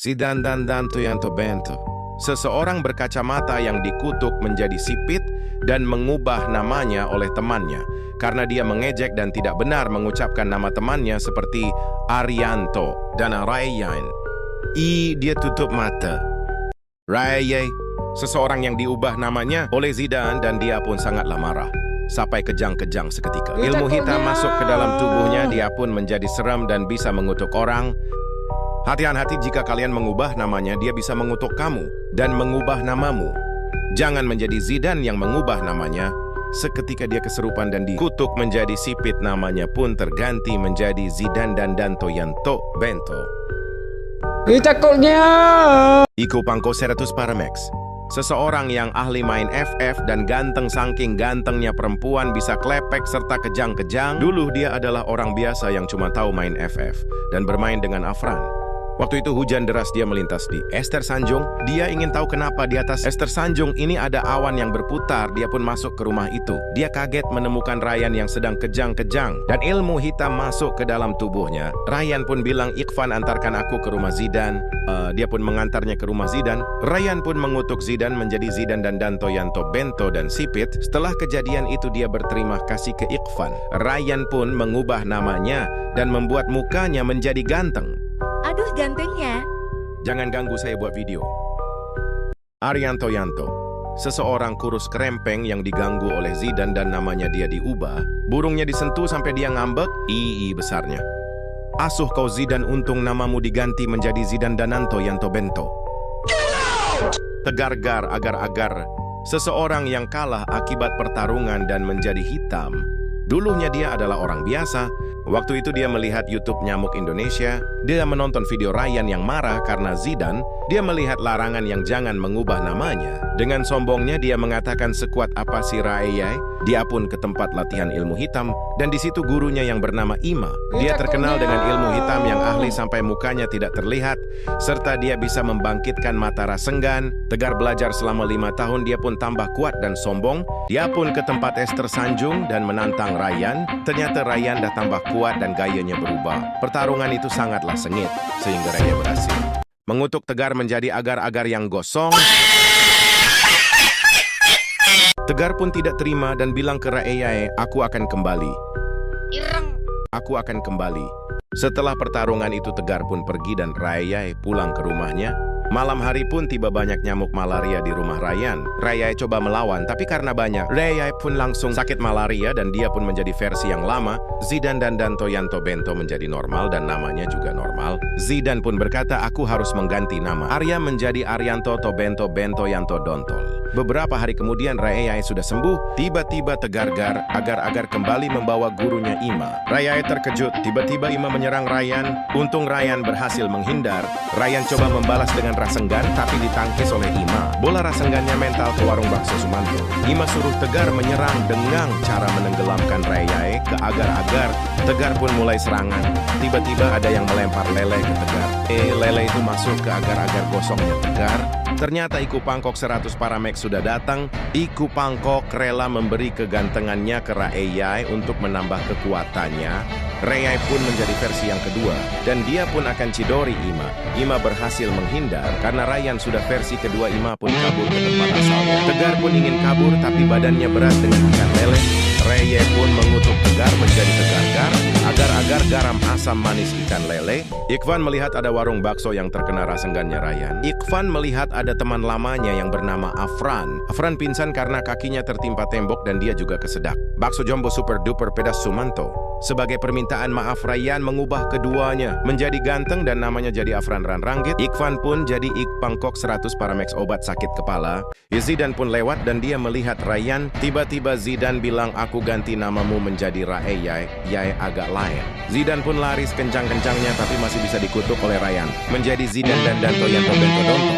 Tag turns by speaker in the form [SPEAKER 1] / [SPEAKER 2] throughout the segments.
[SPEAKER 1] Zidane dan Tuyanto Bento. Seseorang berkacamata yang dikutuk menjadi sipit dan mengubah namanya oleh temannya karena dia mengejek dan tidak benar mengucapkan nama temannya seperti Arianto dan Ryan. Dia tutup mata. Ryan, seseorang yang diubah namanya oleh Zidane dan dia pun sangatlah marah. Sampai kejang-kejang seketika. Ilmu hitam masuk ke dalam tubuhnya, dia pun menjadi seram dan bisa mengutuk orang. Hati-hati jika kalian mengubah namanya, dia bisa mengutuk kamu dan mengubah namamu. Jangan menjadi Zidane yang mengubah namanya. Seketika dia keserupan dan dikutuk menjadi sipit, namanya pun terganti menjadi Zidane dan Tuyanto Bento.
[SPEAKER 2] Cakepnya.
[SPEAKER 1] Iku Pangko 100 Paramex. Seseorang yang ahli main FF dan ganteng, saking gantengnya perempuan bisa klepek serta kejang-kejang. Dulu dia adalah orang biasa yang cuma tahu main FF dan bermain dengan Afran. Waktu itu hujan deras, dia melintas di Ester Sanjung. Dia ingin tahu kenapa di atas Ester Sanjung ini ada awan yang berputar. Dia pun masuk ke rumah itu. Dia kaget menemukan Ryan yang sedang kejang-kejang dan ilmu hitam masuk ke dalam tubuhnya. Ryan pun bilang, Ikhvan antarkan aku ke rumah Zidane. Dia pun mengantarnya ke rumah Zidane. Ryan pun mengutuk Zidane menjadi Zidane dan Tuyanto Bento dan sipit. Setelah kejadian itu dia berterima kasih ke Ikhvan. Ryan pun mengubah namanya dan membuat mukanya menjadi ganteng.
[SPEAKER 3] Aduh, gantengnya.
[SPEAKER 1] Jangan ganggu saya buat video. Arianto Yanto, seseorang kurus kerempeng yang diganggu oleh Zidane dan namanya dia diubah. Burungnya disentuh sampai dia ngambek, besarnya. Asuh kau Zidane, untung namamu diganti menjadi Zidane dan Tuyanto Bento. Tegar-gar agar-agar, seseorang yang kalah akibat pertarungan dan menjadi hitam. Dulunya dia adalah orang biasa. Waktu itu dia melihat YouTube Nyamuk Indonesia. Dia menonton video Ryan yang marah karena Zidane. Dia melihat larangan yang jangan mengubah namanya. Dengan sombongnya dia mengatakan, sekuat apa si Ryan? Dia pun ke tempat latihan ilmu hitam dan di situ gurunya yang bernama Ima. Dia terkenal dengan ilmu hitam yang ahli sampai mukanya tidak terlihat serta dia bisa membangkitkan mata Rasengan. Tegar belajar selama 5 tahun, dia pun tambah kuat dan sombong. Dia pun ke tempat Ester Sanjung dan menantang Ryan. Ternyata Ryan dah tambah kuat dan gayanya berubah. Pertarungan itu sangatlah sengit sehingga Ryan berhasil mengutuk Tegar menjadi agar-agar yang gosong. Tegar pun tidak terima dan bilang ke Ryan, aku akan kembali. Aku akan kembali. Setelah pertarungan itu Tegar pun pergi dan Ryan pulang ke rumahnya. Malam hari pun tiba banyak nyamuk malaria di rumah Ryan. Ryan coba melawan, tapi karena banyak, Ryan pun langsung sakit malaria dan dia pun menjadi versi yang lama. Zidane dan Tuyanto Bento menjadi normal dan namanya juga normal. Zidane pun berkata, aku harus mengganti nama. Arya menjadi Arianto Bento Yanto Dontol. Beberapa hari kemudian Ryan sudah sembuh. Tiba-tiba Tegar-gar agar-agar kembali membawa gurunya Ima. Ryan terkejut, tiba-tiba Ima menyerang Ryan. Untung Ryan berhasil menghindar. Ryan coba membalas dengan Rasengan tapi ditangkis oleh Ima. Bola Rasengannya mental ke warung bakso Sumanto. Ima suruh Tegar menyerang dengan cara menenggelamkan Ryan ke agar-agar. Tegar pun mulai serangan. Tiba-tiba ada yang melempar lele ke Tegar. Lele itu masuk ke agar-agar gosongnya Tegar. Ternyata Iku Pangkok 100 Paramex sudah datang. Iku Pangkok rela memberi kegantengannya ke Ryan untuk menambah kekuatannya. Ryan pun menjadi versi yang kedua dan dia pun akan cidori Ima. Ima berhasil menghindar karena Ryan sudah versi kedua. Ima pun kabur ke tempat asalnya. Tegar pun ingin kabur tapi badannya berat dengan ikan lele. Ryan pun mengutuk Tegar menjadi Tegar-gar, agar-agar garam asam manis ikan lele. Ikhvan melihat ada warung bakso yang terkena Rasengannya Ryan. Ikhvan melihat ada teman lamanya yang bernama Afran. Afran pingsan karena kakinya tertimpa tembok dan dia juga kesedak. Bakso jumbo super duper pedas Sumanto. Sebagai permintaan maaf, Ryan mengubah keduanya menjadi ganteng dan namanya jadi Afran Ranranggit. Ikhvan pun jadi Ik Pangkok 100 Paramex obat sakit kepala. Zidane pun lewat dan dia melihat Ryan. Tiba-tiba Zidane bilang, aku ganti namamu menjadi Ryan, Yai agak lain. Zidane pun lari kencang-kencangnya tapi masih bisa dikutuk oleh Ryan. Menjadi Zidane dan Tuyanto Bento Dontol.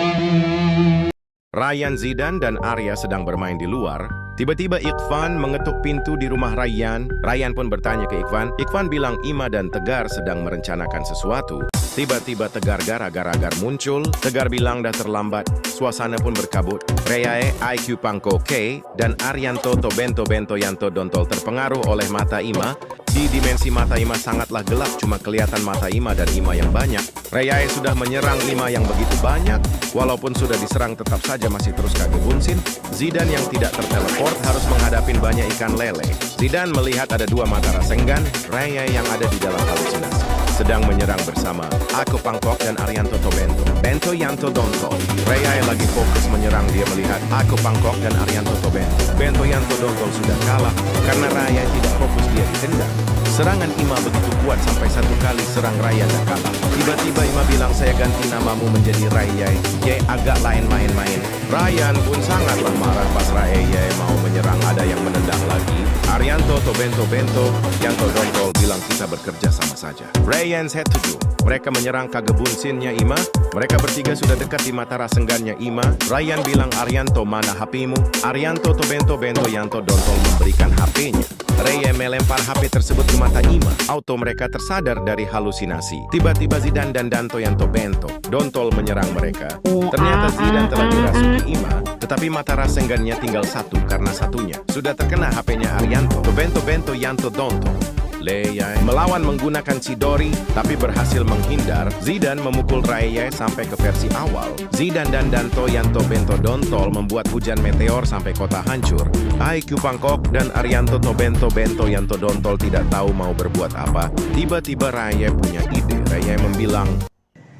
[SPEAKER 1] Ryan, Zidane, dan Arya sedang bermain di luar. Tiba-tiba Ikhvan mengetuk pintu di rumah Ryan. Ryan pun bertanya ke Ikhvan. Ikhvan bilang Ima dan Tegar sedang merencanakan sesuatu. Tiba-tiba Tegar-gar agar-agar muncul. Tegar bilang dah terlambat. Suasana pun berkabut. Ryan, IQ Pangko K, dan Arianto Bento Yanto Dontol terpengaruh oleh mata Ima. Di dimensi mata Ima sangatlah gelap, cuma kelihatan mata Ima dan Ima yang banyak. Rayae sudah menyerang Ima yang begitu banyak. Walaupun sudah diserang tetap saja masih terus kagebunsin. Zidane yang tidak terteleport harus menghadapin banyak ikan lele. Zidane melihat ada dua mata Rasengan, Rayae yang ada di dalam halusinasi sedang menyerang bersama Aku Pangkok dan Arianto Tobento. Bento Yanto Dontol. Rayae lagi fokus menyerang, dia melihat Aku Pangkok dan Arianto Tobento. Bento Yanto Dontol sudah kalah karena Rayae tidak fokus, dia ditendang. Serangan Ima begitu kuat sampai satu kali serang Rayae dan kalah. Tiba-tiba Ima bilang, saya ganti namamu menjadi Rayae. Ye agak lain main-main. Ryan pun sangatlah marah pas Rayae mau menyerang, ada yang menendang lagi. Arianto Tobento Bento Yanto Dontol bilang kita bekerja sama saja. Ryan said to do. Mereka menyerang kagebunsinnya Ima. Mereka bertiga sudah dekat di mata Rasengannya Ima. Ryan bilang, Arianto mana HP-mu? Arianto Tobento Bento Yanto Dontol memberikan HP-nya. Rayae melempar HP tersebut ke mata Ima. Auto mereka tersadar dari halusinasi. Tiba-tiba Zidane dan Danto Yanto Bento Dontol menyerang mereka. Ternyata Zidane telah dirasuki Ima, tetapi mata Rasengannya tinggal satu karena satunya sudah terkena HP-nya Arianto Tobento Bento Yanto Dontol. Rayae melawan menggunakan Chidori, tapi berhasil menghindar. Zidane memukul Rayae sampai ke versi awal. Zidane dan Danto Yanto Bento Dontol membuat hujan meteor sampai kota hancur. IQ Pangkok dan Arianto Tobento Bento Yanto Dontol tidak tahu mau berbuat apa. Tiba-tiba Rayae punya ide. Rayae membilang,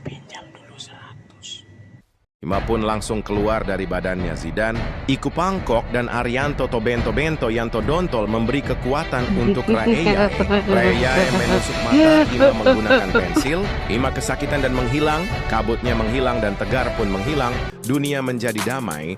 [SPEAKER 1] pinjam dulu 100. Ima pun langsung keluar dari badannya Zidane. Iku Pangkok dan Arianto Tobento Bento Yanto Dontol memberi kekuatan untuk Rayae. Rayae menusuk mata Ima menggunakan pensil. Ima kesakitan dan menghilang. Kabutnya menghilang dan tegar pun menghilang. Dunia menjadi damai.